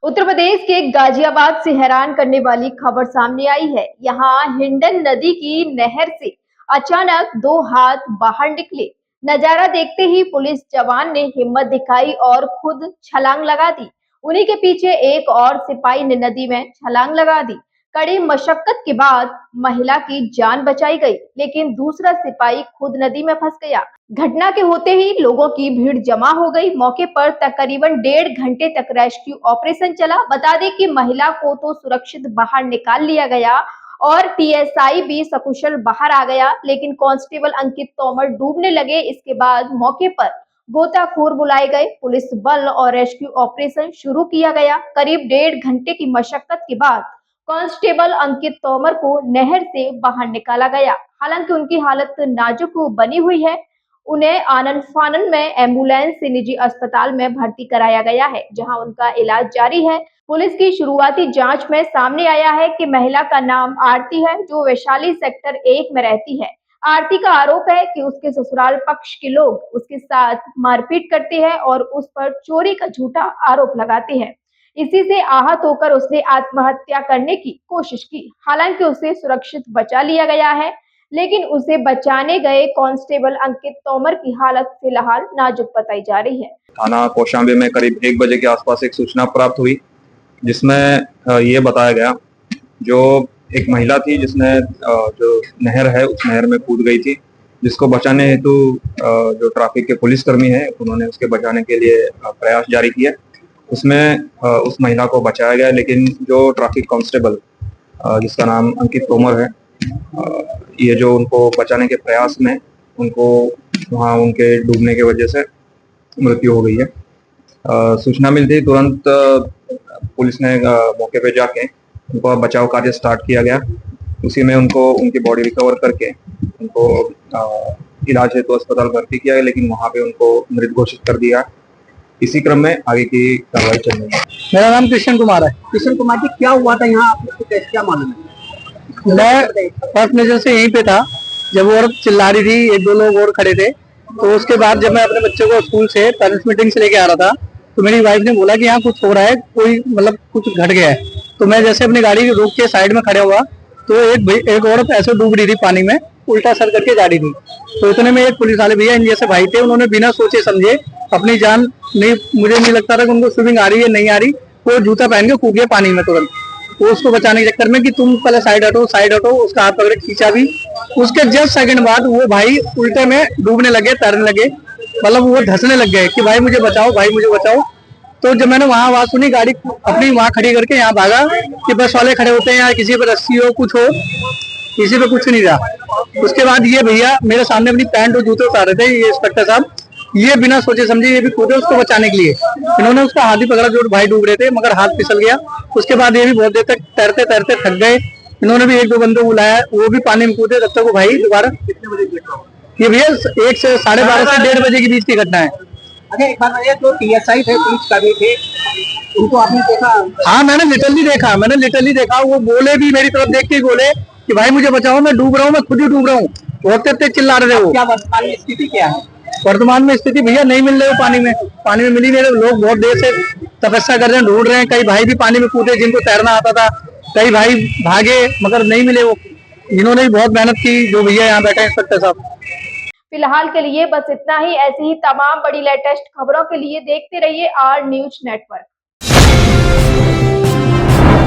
उत्तर प्रदेश के गाजियाबाद से हैरान करने वाली खबर सामने आई है। यहाँ हिंडन नदी की नहर से अचानक दो हाथ बाहर निकले। नजारा देखते ही पुलिस जवान ने हिम्मत दिखाई और खुद छलांग लगा दी। उन्हीं के पीछे एक और सिपाही ने नदी में छलांग लगा दी। कड़ी मशक्कत के बाद महिला की जान बचाई गई, लेकिन दूसरा सिपाही खुद नदी में फंस गया। घटना के होते ही लोगों की भीड़ जमा हो गई। मौके पर तकरीबन 1.5 घंटे तक रेस्क्यू ऑपरेशन चला। बता दें कि महिला को तो सुरक्षित बाहर निकाल लिया गया और पीएसआई भी सकुशल बाहर आ गया, लेकिन कांस्टेबल अंकित तोमर डूबने लगे। इसके बाद मौके पर गोताखोर बुलाए गए, पुलिस बल और रेस्क्यू ऑपरेशन शुरू किया गया। करीब 1.5 घंटे की मशक्कत के बाद कांस्टेबल अंकित तोमर को नहर से बाहर निकाला गया। हालांकि उनकी हालत नाजुक बनी हुई है। उन्हें आनन फानन में एम्बुलेंस से निजी अस्पताल में भर्ती कराया गया है, जहां उनका इलाज जारी है। पुलिस की शुरुआती जांच में सामने आया है कि महिला का नाम आरती है, जो वैशाली सेक्टर 1 में रहती है। आरती का आरोप है कि उसके ससुराल पक्ष के लोग उसके साथ मारपीट करते हैं और उस पर चोरी का झूठा आरोप लगाते हैं। इसी से आहत होकर उसने आत्महत्या करने की कोशिश की। हालांकि उसे सुरक्षित बचा लिया गया है, लेकिन उसे बचाने गए कांस्टेबल अंकित तोमर की हालत फिलहाल नाजुक बताई जा रही है। थाना कौशाम्बी में करीब 1 बजे के आसपास एक सूचना प्राप्त हुई, जिसमें ये बताया गया जो एक महिला थी जिसने जो नहर है उस नहर में कूद गई थी, जिसको बचाने हेतु जो ट्रैफिक के पुलिसकर्मी हैं उन्होंने उसके बचाने के लिए प्रयास जारी किए। उसमें उस महिला को बचाया गया, लेकिन जो ट्रैफिक कांस्टेबल जिसका नाम अंकित तोमर है, ये जो उनको बचाने के प्रयास में उनको वहाँ उनके डूबने की वजह से मृत्यु हो गई है। सूचना मिलते ही तुरंत पुलिस ने मौके पे जाके उनको बचाव कार्य स्टार्ट किया गया। उसी में उनको उनकी बॉडी रिकवर करके उनको इलाज हेतु अस्पताल भर्ती किया है, लेकिन वहाँ पे उनको मृत घोषित कर दिया। इसी क्रम में आगे की कार्रवाई चल रही है। मेरा नाम कृष्ण कुमार है। कृष्ण कुमार जी, क्या हुआ था यहाँ, आपको क्या मालूम है? मैं फर्स्ट नजर से यहीं पे था जब वो औरत चिल्ला रही थी, एक दो लोग और खड़े थे। तो उसके बाद जब मैं अपने बच्चे को स्कूल से पेरेंट्स मीटिंग से लेके आ रहा था, तो मेरी वाइफ ने बोला कि यहाँ कुछ हो रहा है, कोई मतलब कुछ घट गया है। तो मैं जैसे अपनी गाड़ी रोक के साइड में खड़ा हुआ तो एक औरत ऐसे डूब रही थी पानी में, उल्टा सर करके जा रही थी। तो इतने में एक पुलिस वाले भैया इन जैसे भाई थे, उन्होंने बिना सोचे समझे अपनी जान नहीं, मुझे नहीं लगता था कि उनको स्विमिंग आ रही है नहीं आ रही, वो जूता पहन के कूद गया पानी में तुरंत। वो उसको बचाने के चक्कर में कि तुम पहले साइड हटो, उसका हाथ पकड़े खींचा भी। उसके जस्ट सेकंड बाद वो भाई उल्टे में डूबने लगे, तैरने लगे, मतलब वो धंसने लग गए कि भाई मुझे बचाओ, भाई मुझे बचाओ। तो जब मैंने वहां आवाज सुनी, गाड़ी अपनी वहां खड़ी करके यहाँ भागा कि बस वाले खड़े होते हैं या किसी पर रस्सी हो कुछ हो, किसी पे कुछ नहीं रहा। उसके बाद ये भैया मेरे सामने अपनी पैंट और जूते उतार रहे थे, ये इंस्पेक्टर साहब, ये बिना सोचे समझे ये भी कूदे उसको बचाने के लिए। इन्होंने उसका हाथ ही पकड़ा जो भाई डूब रहे थे, मगर हाथ फिसल गया। उसके बाद ये भी बहुत देर तक तैरते तैरते थक गए। इन्होंने भी एक दो बंदों को बुलाया, वो भी पानी में कूदे, तब तक वो भाई दोबारा। ये भैया 1 से 12:30 से 1:30 बजे के बीच की घटना है। अच्छा, एक बार ये जो टीएसआई थे, पुलिस कर्मी थे, उनको आपने देखा? हाँ, मैंने लिटरली देखा। वो बोले भी, मेरी तरफ देख के बोले कि भाई मुझे बचाओ, मैं डूब रहा हूँ, मैं खुद ही डूब रहा हूँ। बहुत तेज चिल्ला रहे थे वो। क्या वर्तमान में स्थिति क्या है? वर्तमान में स्थिति भैया नहीं मिल रहे, वो पानी में मिल ही नहीं रहे। लोग बहुत देर से तपस्या कर रहे हैं, ढूंढ रहे हैं। कई भाई भी पानी में कूदे जिनको तैरना आता था, कई भाई भागे मगर नहीं मिले। वो इन्होंने भी बहुत मेहनत की, जो भैया यहाँ बैठे हैं इंस्पेक्टर साहब। फिलहाल के लिए बस इतना ही। ऐसी ही तमाम बड़ी लेटेस्ट खबरों के लिए देखते रहिए आर न्यूज नेटवर्क।